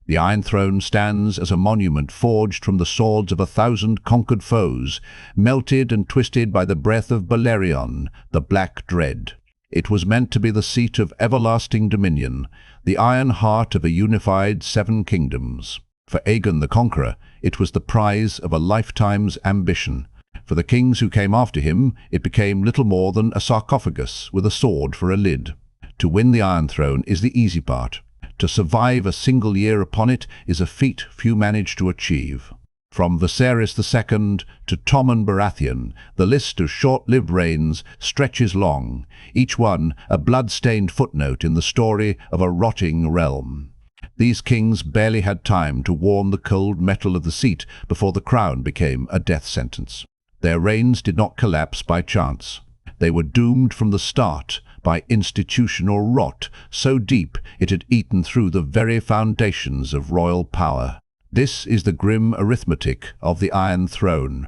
The Iron Throne stands as a monument forged from the swords of 1,000 conquered foes, melted and twisted by the breath of Balerion, the Black Dread. It was meant to be the seat of everlasting dominion, the iron heart of a unified 7 kingdoms. For Aegon the Conqueror, it was the prize of a lifetime's ambition. For the kings who came after him, it became little more than a sarcophagus with a sword for a lid. To win the Iron Throne is the easy part. To survive a single year upon it is a feat few manage to achieve. From Viserys II to Tommen Baratheon, the list of short-lived reigns stretches long, each one a blood-stained footnote in the story of a rotting realm. These kings barely had time to warm the cold metal of the seat before the crown became a death sentence. Their reigns did not collapse by chance. They were doomed from the start by institutional rot so deep it had eaten through the very foundations of royal power. This is the grim arithmetic of the Iron Throne.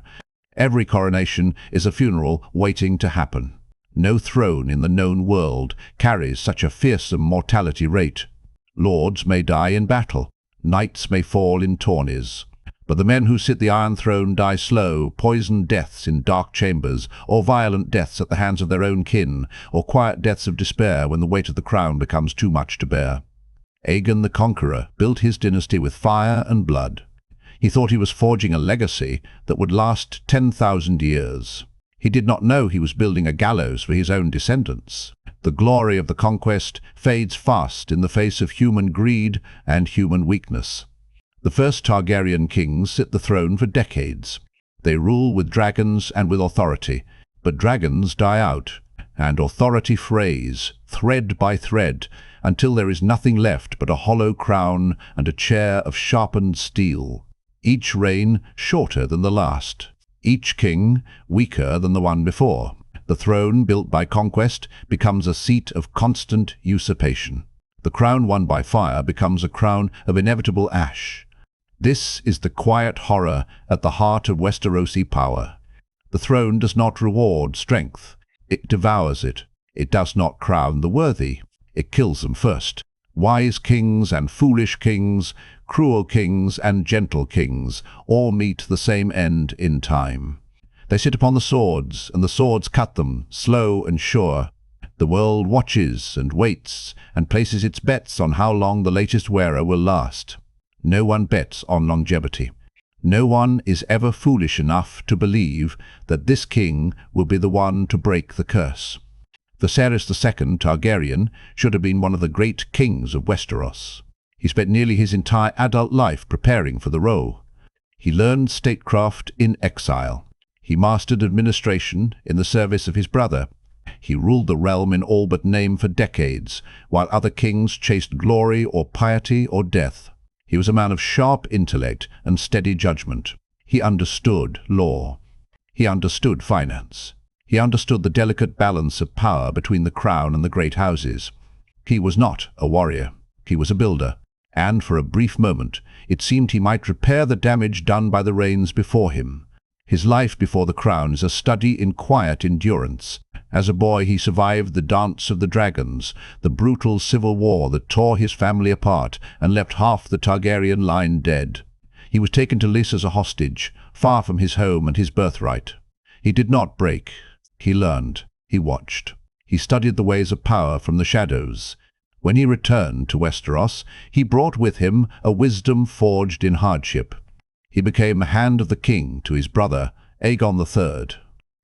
Every coronation is a funeral waiting to happen. No throne in the known world carries such a fearsome mortality rate. Lords may die in battle, knights may fall in tourneys, but the men who sit the Iron Throne die slow, poisoned deaths in dark chambers, or violent deaths at the hands of their own kin, or quiet deaths of despair when the weight of the crown becomes too much to bear. Aegon the Conqueror built his dynasty with fire and blood. He thought he was forging a legacy that would last 10,000 years. He did not know he was building a gallows for his own descendants. The glory of the conquest fades fast in the face of human greed and human weakness. The first Targaryen kings sit the throne for decades. They rule with dragons and with authority, but dragons die out, and authority frays, thread by thread, until there is nothing left but a hollow crown and a chair of sharpened steel. Each reign shorter than the last, each king weaker than the one before. The throne built by conquest becomes a seat of constant usurpation. The crown won by fire becomes a crown of inevitable ash. This is the quiet horror at the heart of Westerosi power. The throne does not reward strength. It devours it. It does not crown the worthy. It kills them first. Wise kings and foolish kings, cruel kings and gentle kings, all meet the same end in time. They sit upon the swords, and the swords cut them, slow and sure. The world watches and waits, and places its bets on how long the latest wearer will last. No one bets on longevity. No one is ever foolish enough to believe that this king will be the one to break the curse. Viserys II Targaryen should have been one of the great kings of Westeros. He spent nearly his entire adult life preparing for the role. He learned statecraft in exile. He mastered administration in the service of his brother. He ruled the realm in all but name for decades, while other kings chased glory or piety or death. He was a man of sharp intellect and steady judgment. He understood law. He understood finance. He understood the delicate balance of power between the crown and the great houses. He was not a warrior. He was a builder, and for a brief moment it seemed he might repair the damage done by the reigns before him. His life before the crown is a study in quiet endurance. As a boy he survived the Dance of the Dragons, the brutal civil war that tore his family apart and left half the Targaryen line dead. He was taken to Lys as a hostage, far from his home and his birthright. He did not break. He learned. He watched. He studied the ways of power from the shadows. When he returned to Westeros, he brought with him a wisdom forged in hardship. He became a hand of the king to his brother, Aegon III.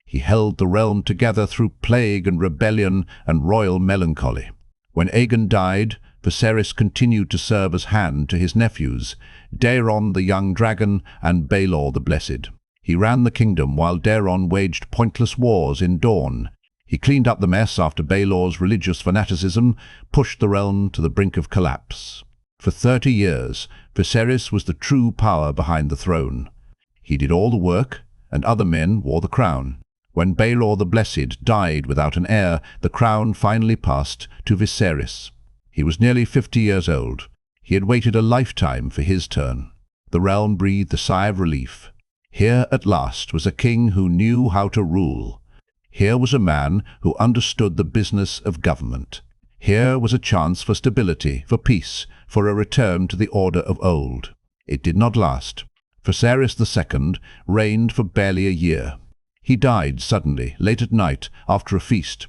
He held the realm together through plague and rebellion and royal melancholy. When Aegon died, Viserys continued to serve as hand to his nephews, Daeron the young dragon and Baelor the Blessed. He ran the kingdom while Daeron waged pointless wars in Dorne. He cleaned up the mess after Baelor's religious fanaticism pushed the realm to the brink of collapse. For 30 years, Viserys was the true power behind the throne. He did all the work, and other men wore the crown. When Baelor the Blessed died without an heir, the crown finally passed to Viserys. He was nearly 50 years old. He had waited a lifetime for his turn. The realm breathed a sigh of relief. Here at last was a king who knew how to rule. Here was a man who understood the business of government. Here was a chance for stability, for peace, for a return to the order of old. It did not last. Viserys II reigned for barely a year. He died suddenly, late at night, after a feast.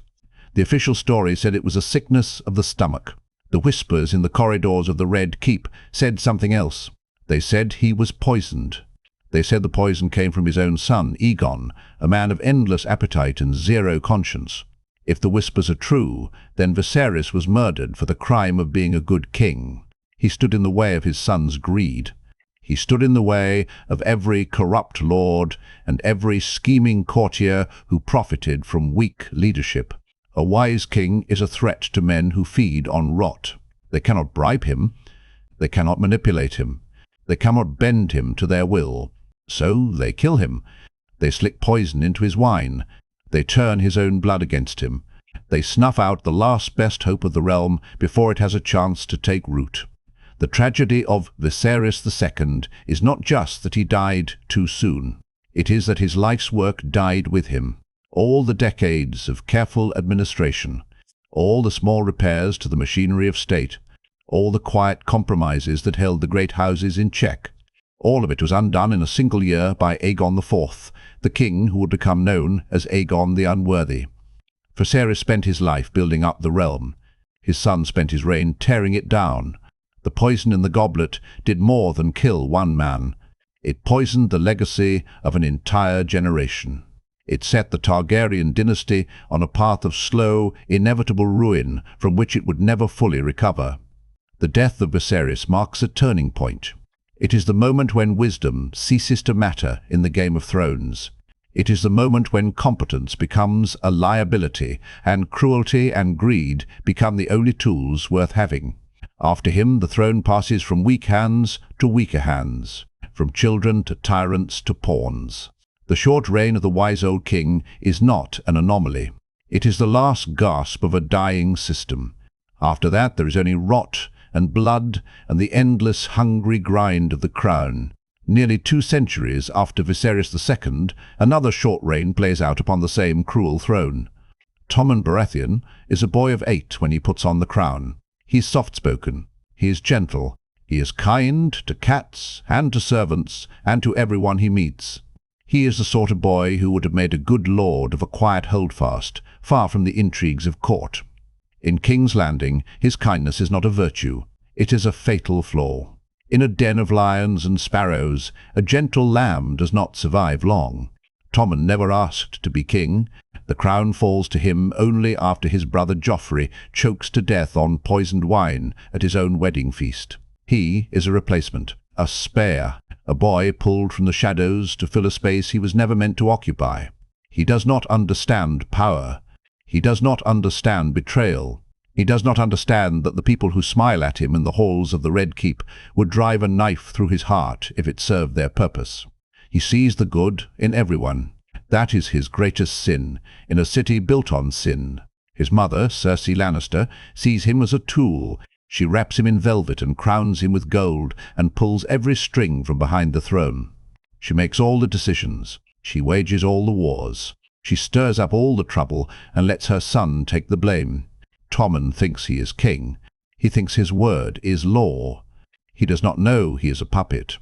The official story said it was a sickness of the stomach. The whispers in the corridors of the Red Keep said something else. They said he was poisoned. They said the poison came from his own son, Aegon, a man of endless appetite and zero conscience. If the whispers are true, then Viserys was murdered for the crime of being a good king. He stood in the way of his son's greed. He stood in the way of every corrupt lord and every scheming courtier who profited from weak leadership. A wise king is a threat to men who feed on rot. They cannot bribe him. They cannot manipulate him. They cannot bend him to their will. So they kill him. They slick poison into his wine. They turn his own blood against him. They snuff out the last best hope of the realm before it has a chance to take root. The tragedy of Viserys II is not just that he died too soon. It is that his life's work died with him. All the decades of careful administration, all the small repairs to the machinery of state, all the quiet compromises that held the great houses in check, all of it was undone in a single year by Aegon IV, the king who would become known as Aegon the Unworthy. Viserys spent his life building up the realm. His son spent his reign tearing it down. The poison in the goblet did more than kill one man. It poisoned the legacy of an entire generation. It set the Targaryen dynasty on a path of slow, inevitable ruin from which it would never fully recover. The death of Viserys marks a turning point. It is the moment when wisdom ceases to matter in the Game of Thrones. It is the moment when competence becomes a liability and cruelty and greed become the only tools worth having. After him, the throne passes from weak hands to weaker hands, from children to tyrants to pawns. The short reign of the wise old king is not an anomaly. It is the last gasp of a dying system. After that, there is only rot and blood and the endless hungry grind of the crown. Nearly 2 centuries after Viserys II, another short reign plays out upon the same cruel throne. Tommen Baratheon is a boy of 8 when he puts on the crown. He is soft-spoken. He is gentle. He is kind to cats and to servants and to everyone he meets. He is the sort of boy who would have made a good lord of a quiet holdfast, far from the intrigues of court. In King's Landing, his kindness is not a virtue. It is a fatal flaw. In a den of lions and sparrows, a gentle lamb does not survive long. Tommen never asked to be king. The crown falls to him only after his brother Joffrey chokes to death on poisoned wine at his own wedding feast. He is a replacement, a spare, a boy pulled from the shadows to fill a space he was never meant to occupy. He does not understand power. He does not understand betrayal. He does not understand that the people who smile at him in the halls of the Red Keep would drive a knife through his heart if it served their purpose. He sees the good in everyone. That is his greatest sin, in a city built on sin. His mother, Cersei Lannister, sees him as a tool. She wraps him in velvet and crowns him with gold and pulls every string from behind the throne. She makes all the decisions. She wages all the wars. She stirs up all the trouble and lets her son take the blame. Tommen thinks he is king. He thinks his word is law. He does not know he is a puppet.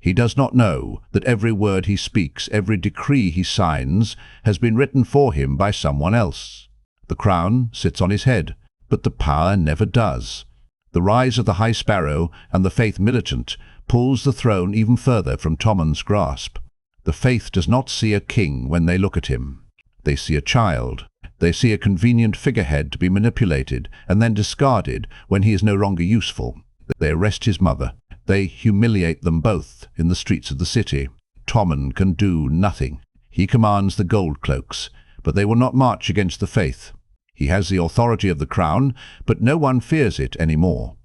He does not know that every word he speaks, every decree he signs, has been written for him by someone else. The crown sits on his head, but the power never does. The rise of the High Sparrow and the Faith Militant pulls the throne even further from Tommen's grasp. The Faith does not see a king when they look at him. They see a child. They see a convenient figurehead to be manipulated and then discarded when he is no longer useful. They arrest his mother. They humiliate them both in the streets of the city. Tommen can do nothing. He commands the gold cloaks, but they will not march against the Faith. He has the authority of the crown, but no one fears it any more.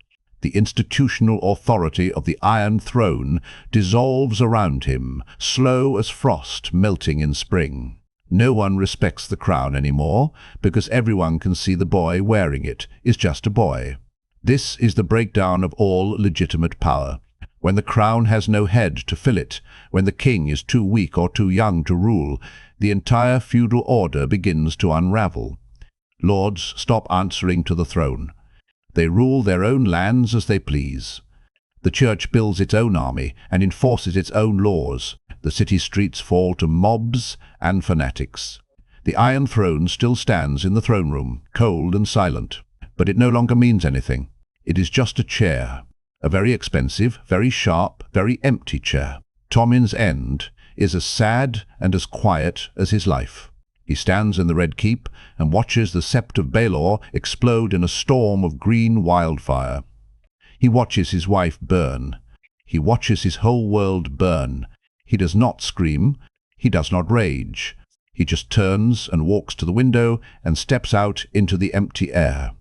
The institutional authority of the Iron Throne dissolves around him, slow as frost melting in spring. No one respects the crown any more, because everyone can see the boy wearing it is just a boy. This is the breakdown of all legitimate power. When the crown has no head to fill it, when the king is too weak or too young to rule, the entire feudal order begins to unravel. Lords stop answering to the throne. They rule their own lands as they please. The church builds its own army and enforces its own laws. The city streets fall to mobs and fanatics. The Iron Throne still stands in the throne room, cold and silent, but it no longer means anything. It is just a chair, a very expensive, very sharp, very empty chair. Tommen's end is as sad and as quiet as his life. He stands in the Red Keep and watches the Sept of Baelor explode in a storm of green wildfire. He watches his wife burn. He watches his whole world burn. He does not scream. He does not rage. He just turns and walks to the window and steps out into the empty air.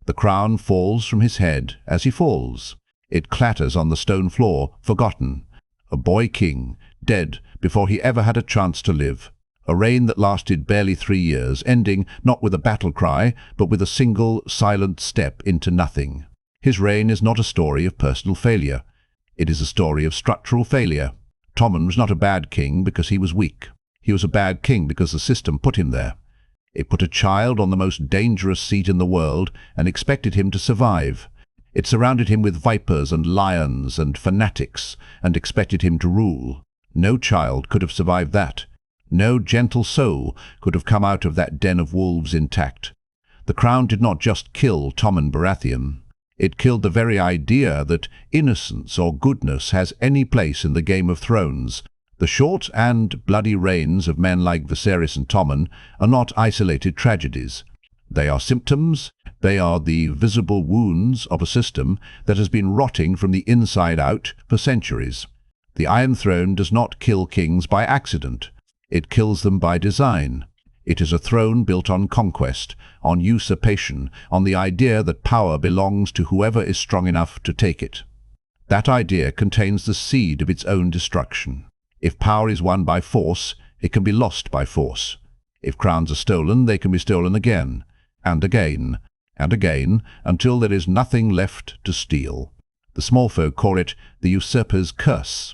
The crown falls from his head as he falls. It clatters on the stone floor, forgotten. A boy king, dead before he ever had a chance to live. A reign that lasted barely 3 years, ending not with a battle cry, but with a single, silent step into nothing. His reign is not a story of personal failure. It is a story of structural failure. Tommen was not a bad king because he was weak. He was a bad king because the system put him there. It put a child on the most dangerous seat in the world and expected him to survive. It surrounded him with vipers and lions and fanatics and expected him to rule. No child could have survived that. No gentle soul could have come out of that den of wolves intact. The crown did not just kill Tommen Baratheon. It killed the very idea that innocence or goodness has any place in the Game of Thrones. The short and bloody reigns of men like Viserys and Tommen are not isolated tragedies. They are symptoms. They are the visible wounds of a system that has been rotting from the inside out for centuries. The Iron Throne does not kill kings by accident. It kills them by design. It is a throne built on conquest, on usurpation, on the idea that power belongs to whoever is strong enough to take it. That idea contains the seed of its own destruction. If power is won by force, it can be lost by force. If crowns are stolen, they can be stolen again, and again, and again, until there is nothing left to steal. The small folk call it the usurper's curse.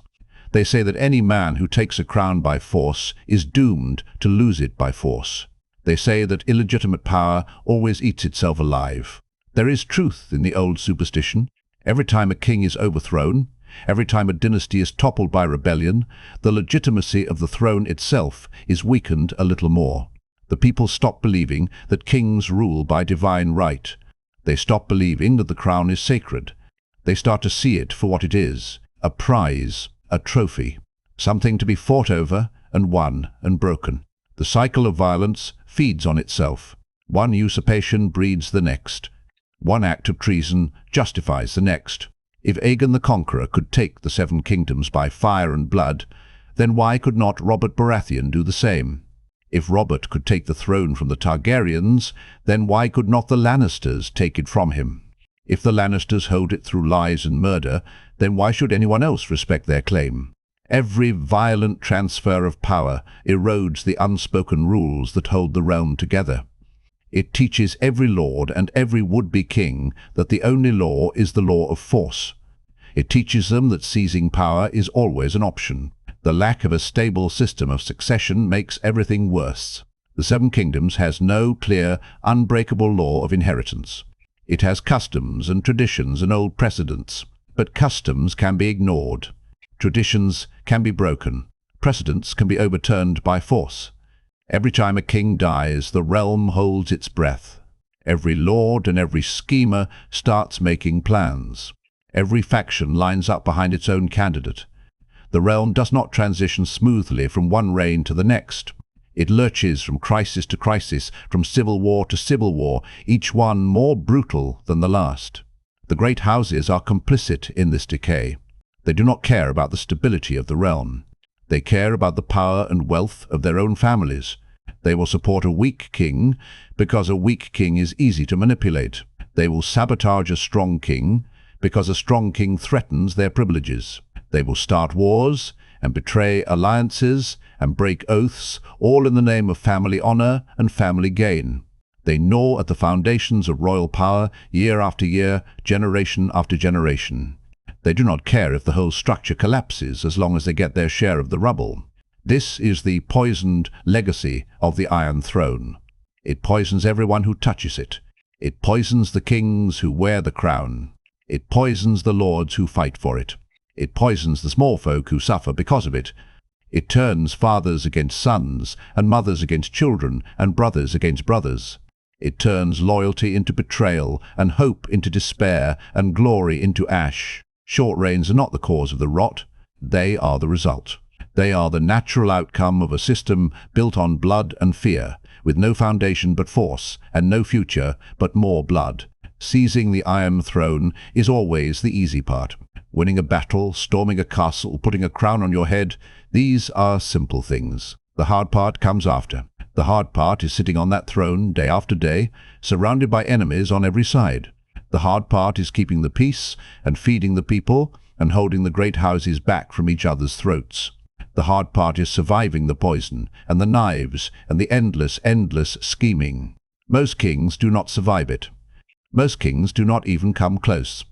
They say that any man who takes a crown by force is doomed to lose it by force. They say that illegitimate power always eats itself alive. There is truth in the old superstition. Every time a king is overthrown, every time a dynasty is toppled by rebellion, the legitimacy of the throne itself is weakened a little more. The people stop believing that kings rule by divine right. They stop believing that the crown is sacred. They start to see it for what it is, a prize, a trophy, something to be fought over and won and broken. The cycle of violence feeds on itself. One usurpation breeds the next. One act of treason justifies the next. If Aegon the Conqueror could take the 7 kingdoms by fire and blood, then why could not Robert Baratheon do the same? If Robert could take the throne from the Targaryens, then why could not the Lannisters take it from him? If the Lannisters hold it through lies and murder, then why should anyone else respect their claim? Every violent transfer of power erodes the unspoken rules that hold the realm together. It teaches every lord and every would-be king that the only law is the law of force. It teaches them that seizing power is always an option. The lack of a stable system of succession makes everything worse. The 7 Kingdoms has no clear, unbreakable law of inheritance. It has customs and traditions and old precedents, but customs can be ignored. Traditions can be broken. Precedents can be overturned by force. Every time a king dies, the realm holds its breath. Every lord and every schemer starts making plans. Every faction lines up behind its own candidate. The realm does not transition smoothly from one reign to the next. It lurches from crisis to crisis, from civil war to civil war, each one more brutal than the last. The great houses are complicit in this decay. They do not care about the stability of the realm. They care about the power and wealth of their own families. They will support a weak king because a weak king is easy to manipulate. They will sabotage a strong king because a strong king threatens their privileges. They will start wars and betray alliances and break oaths, all in the name of family honor and family gain. They gnaw at the foundations of royal power year after year, generation after generation. They do not care if the whole structure collapses as long as they get their share of the rubble. This is the poisoned legacy of the Iron Throne. It poisons everyone who touches it. It poisons the kings who wear the crown. It poisons the lords who fight for it. It poisons the small folk who suffer because of it. It turns fathers against sons, and mothers against children, and brothers against brothers. It turns loyalty into betrayal, and hope into despair, and glory into ash. Short reigns are not the cause of the rot. They are the result. They are the natural outcome of a system built on blood and fear, with no foundation but force, and no future but more blood. Seizing the Iron Throne is always the easy part. Winning a battle, storming a castle, putting a crown on your head, these are simple things. The hard part comes after. The hard part is sitting on that throne day after day, surrounded by enemies on every side. The hard part is keeping the peace and feeding the people and holding the great houses back from each other's throats. The hard part is surviving the poison and the knives and the endless scheming. Most kings do not survive it. Most kings do not even come close.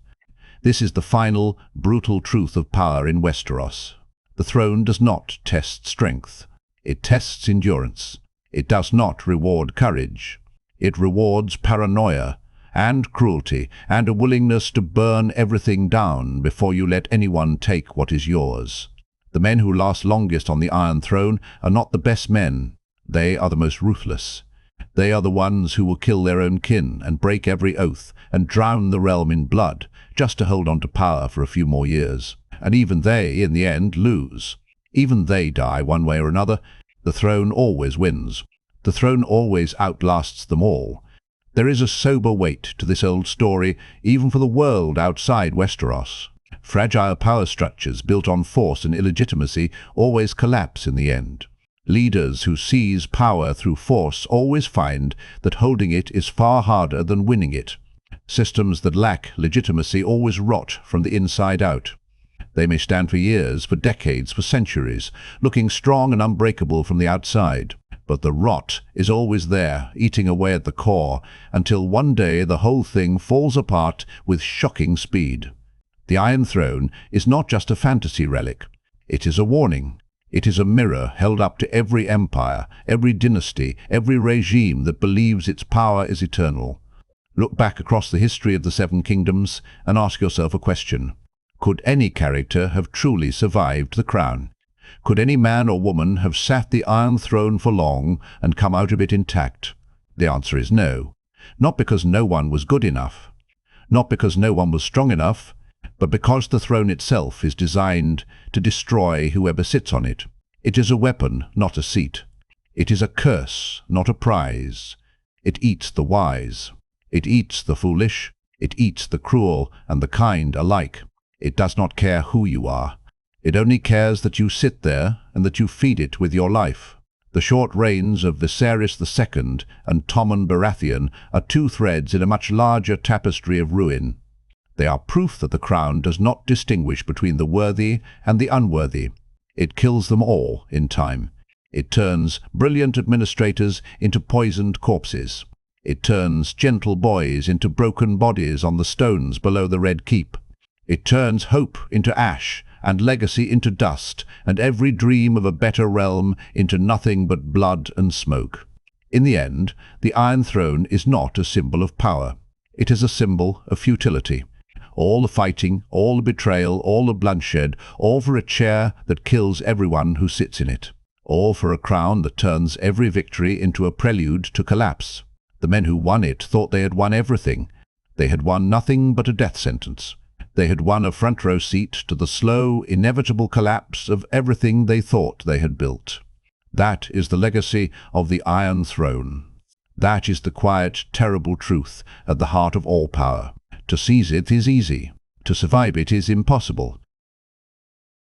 This is the final, brutal truth of power in Westeros. The throne does not test strength. It tests endurance. It does not reward courage. It rewards paranoia and cruelty and a willingness to burn everything down before you let anyone take what is yours. The men who last longest on the Iron Throne are not the best men. They are the most ruthless. They are the ones who will kill their own kin and break every oath and drown the realm in blood just to hold on to power for a few more years. And even they, in the end, lose. Even they die one way or another. The throne always wins. The throne always outlasts them all. There is a sober weight to this old story, even for the world outside Westeros. Fragile power structures built on force and illegitimacy always collapse in the end. Leaders who seize power through force always find that holding it is far harder than winning it. Systems that lack legitimacy always rot from the inside out. They may stand for years, for decades, for centuries, looking strong and unbreakable from the outside. But the rot is always there, eating away at the core, until one day the whole thing falls apart with shocking speed. The Iron Throne is not just a fantasy relic. It is a warning. It is a mirror held up to every empire, every dynasty, every regime that believes its power is eternal. Look back across the history of the Seven Kingdoms and ask yourself a question. Could any character have truly survived the crown? Could any man or woman have sat the Iron Throne for long and come out of it intact? The answer is no. Not because no one was good enough. Not because no one was strong enough, but because the throne itself is designed to destroy whoever sits on it. It is a weapon, not a seat. It is a curse, not a prize. It eats the wise. It eats the foolish. It eats the cruel and the kind alike. It does not care who you are. It only cares that you sit there and that you feed it with your life. The short reigns of Viserys II and Tommen Baratheon are two threads in a much larger tapestry of ruin. They are proof that the crown does not distinguish between the worthy and the unworthy. It kills them all in time. It turns brilliant administrators into poisoned corpses. It turns gentle boys into broken bodies on the stones below the Red Keep. It turns hope into ash, and legacy into dust, and every dream of a better realm into nothing but blood and smoke. In the end, the Iron Throne is not a symbol of power. It is a symbol of futility. All the fighting, all the betrayal, all the bloodshed, all for a chair that kills everyone who sits in it. All for a crown that turns every victory into a prelude to collapse. The men who won it thought they had won everything. They had won nothing but a death sentence. They had won a front row seat to the slow, inevitable collapse of everything they thought they had built. That is the legacy of the Iron Throne. That is the quiet, terrible truth at the heart of all power. To seize it is easy. To survive it is impossible.